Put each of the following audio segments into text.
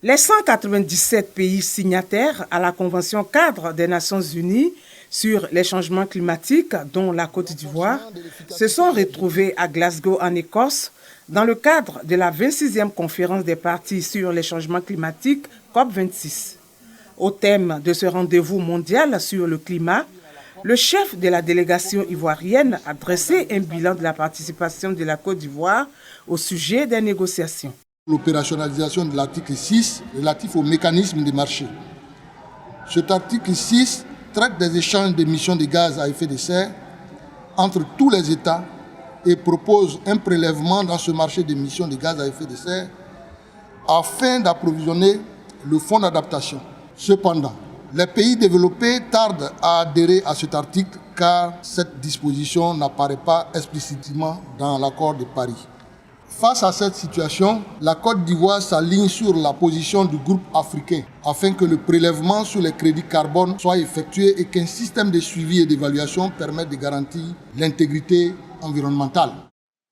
Les 197 pays signataires à la Convention cadre des Nations Unies sur les changements climatiques, dont la Côte d'Ivoire, se sont retrouvés à Glasgow en Écosse dans le cadre de la 26e conférence des parties sur les changements climatiques COP26. Au thème de ce rendez-vous mondial sur le climat, le chef de la délégation ivoirienne a dressé un bilan de la participation de la Côte d'Ivoire au sujet des négociations. L'opérationnalisation de l'article 6 relatif au mécanisme des marchés. Cet article 6 traite des échanges d'émissions de gaz à effet de serre entre tous les États et propose un prélèvement dans ce marché d'émissions de gaz à effet de serre afin d'approvisionner le fonds d'adaptation. Cependant, les pays développés tardent à adhérer à cet article car cette disposition n'apparaît pas explicitement dans l'accord de Paris. Face à cette situation, la Côte d'Ivoire s'aligne sur la position du groupe africain afin que le prélèvement sur les crédits carbone soit effectué et qu'un système de suivi et d'évaluation permette de garantir l'intégrité environnementale.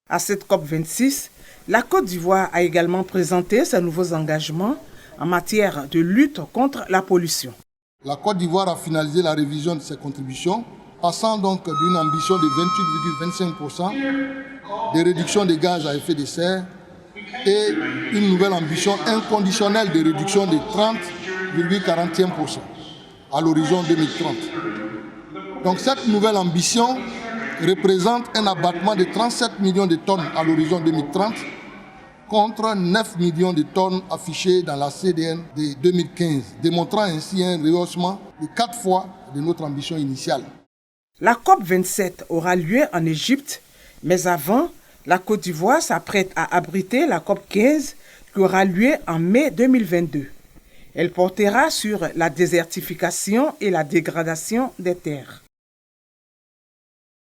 À cette COP26, la Côte d'Ivoire a également présenté ses nouveaux engagements en matière de lutte contre la pollution. La Côte d'Ivoire a finalisé la révision de ses contributions, passant donc d'une ambition de 28,25% de réduction des gaz à effet de serre et une nouvelle ambition inconditionnelle de réduction de 30,41% à l'horizon 2030. Donc cette nouvelle ambition représente un abattement de 37 millions de tonnes à l'horizon 2030 contre 9 millions de tonnes affichées dans la CDN de 2015, démontrant ainsi un rehaussement de 4 fois de notre ambition initiale. La COP27 aura lieu en Égypte, mais avant, la Côte d'Ivoire s'apprête à abriter la COP15 qui aura lieu en mai 2022. Elle portera sur la désertification et la dégradation des terres.